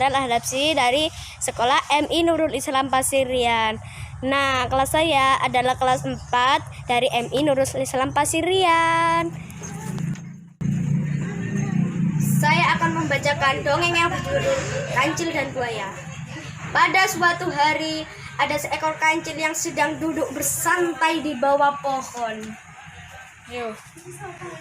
Farel Ahdapsi dari Sekolah MI Nurul Islam Pasirian. Nah, kelas saya adalah kelas 4 dari MI Nurul Islam Pasirian. Saya akan membacakan dongeng yang berjudul Kancil dan Buaya. Pada suatu hari, ada seekor kancil yang sedang duduk bersantai di bawah pohon.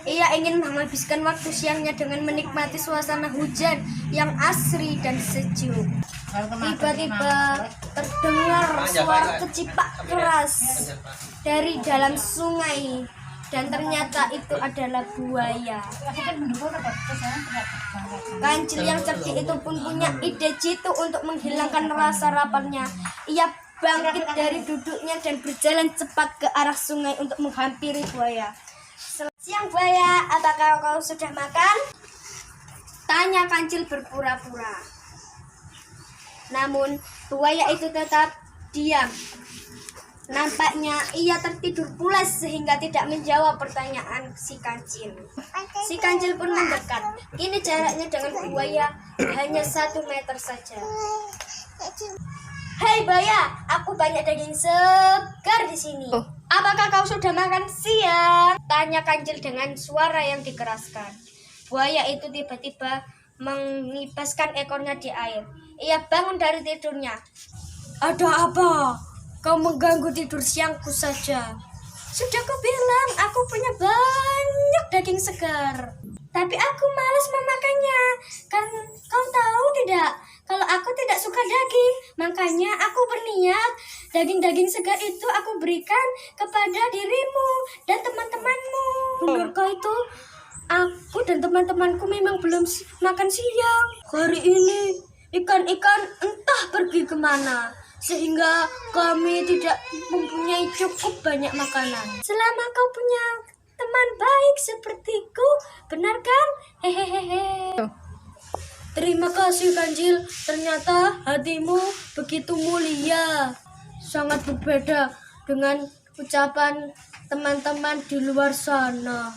Ia ingin menghabiskan waktu siangnya dengan menikmati suasana hujan yang asri dan sejuk. Tiba-tiba terdengar suara kecipak keras dari dalam sungai, dan ternyata itu adalah buaya. Kancil yang cerdik itu pun punya ide jitu untuk menghilangkan rasa laparnya. Ia bangkit dari duduknya dan berjalan cepat ke arah sungai untuk menghampiri buaya. "Siang buaya, apakah kau sudah makan?" tanya kancil berpura-pura. Namun buaya itu tetap diam. Nampaknya ia tertidur pulas sehingga tidak menjawab pertanyaan si kancil. Si kancil pun mendekat. Kini jaraknya dengan buaya hanya 1 meter saja. "Hei buaya, aku banyak daging segar di sini. Apakah kau sudah makan siang?" tanya kancil dengan suara yang dikeraskan. Buaya itu tiba-tiba mengibaskan ekornya di air. Ia bangun dari tidurnya. "Ada apa? Kau mengganggu tidur siangku saja. Sudah kubilang aku punya banyak daging segar. Tapi aku malas memakannya. Kan kau tahu tidak, kalau aku tidak suka daging. Makanya aku berniat daging-daging segar itu aku berikan kepada dirimu dan teman-temanmu. Menurut kau itu, aku dan teman-temanku memang belum makan siang. Hari ini ikan-ikan entah pergi kemana, sehingga kami tidak mempunyai cukup banyak makanan. Selama kau punya teman baik sepertiku, benar kan? Hehehe." "Terima kasih kancil, ternyata hatimu begitu mulia. Sangat berbeda dengan ucapan teman-teman di luar sana.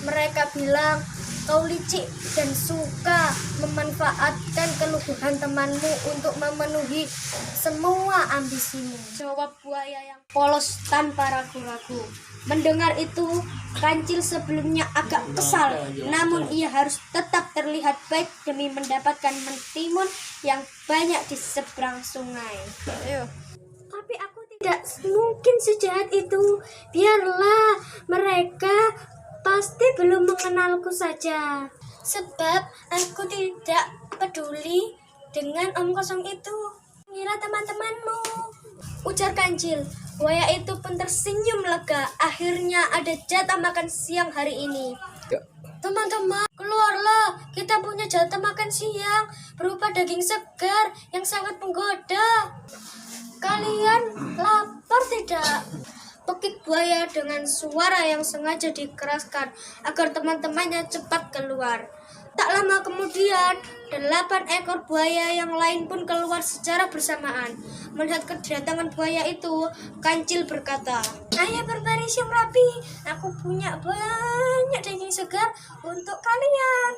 Mereka bilang kau licik dan suka memanfaatkan keluhuan temanmu untuk memenuhi semua ambisimu," jawab buaya yang polos tanpa ragu-ragu. Mendengar itu, kancil sebelumnya agak kesal, namun ia harus tetap terlihat baik demi mendapatkan mentimun yang banyak di seberang sungai. "Tapi aku tidak mungkin sejahat itu. Biarlah, mereka pasti belum mengenalku saja. Sebab aku tidak peduli dengan om kosong itu. Mengira teman-temanmu," ujar kancil. Buaya itu pun tersenyum lega. Akhirnya ada jatah makan siang hari ini. "Teman-teman, keluarlah. Kita punya jatah makan siang berupa daging segar yang sangat menggoda. Kalian lapar tidak?" Pekik buaya dengan suara yang sengaja dikeraskan agar teman-temannya cepat keluar. Tak lama kemudian, 8 ekor buaya yang lain pun keluar secara bersamaan. Melihat kedatangan buaya itu, kancil berkata, "Ayo berbaris yang rapi, aku punya banyak daging segar untuk kalian."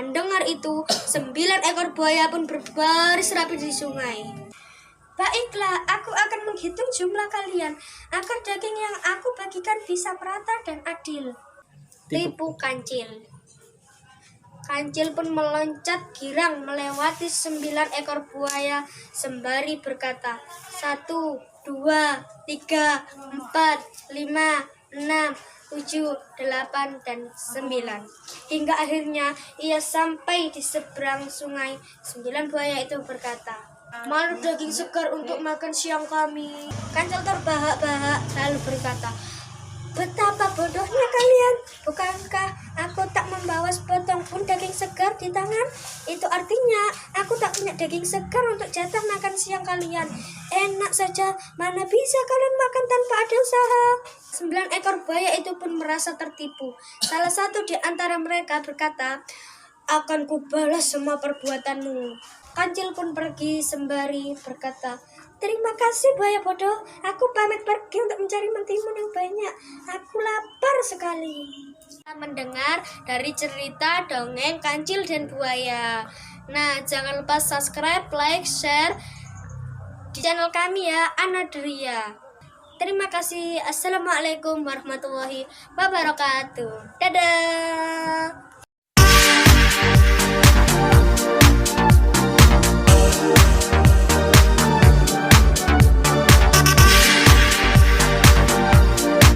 Mendengar itu, 9 ekor buaya pun berbaris rapi di sungai. "Baiklah, aku akan menghitung jumlah kalian agar daging yang aku bagikan bisa merata dan adil," tipu kancil. Kancil pun meloncat girang melewati 9 ekor buaya sembari berkata, 1, 2, 3, 4, 5, 6, 7, 8, dan 9. Hingga akhirnya ia sampai di seberang sungai. 9 buaya itu berkata, "Mana daging segar untuk makan siang kami?" Kancil terbahak-bahak lalu berkata, "Betapa bodohnya kalian. Bukankah aku tak membawa sepotong pun daging segar di tangan? Itu artinya aku tak punya daging segar untuk jatah makan siang kalian. Enak saja, mana bisa kalian makan tanpa ada usaha." 9 ekor buaya itu pun merasa tertipu. Salah satu di antara mereka berkata, "Akan kubalas semua perbuatanmu." Kancil pun pergi sembari berkata, "Terima kasih buaya bodoh, aku pamit pergi untuk mencari mentimun yang banyak. Aku lapar sekali." Kita mendengar dari cerita dongeng Kancil dan Buaya. Nah, jangan lupa subscribe, like, share di channel kami ya, Anadria. Terima kasih. Assalamualaikum warahmatullahi wabarakatuh. Dadah.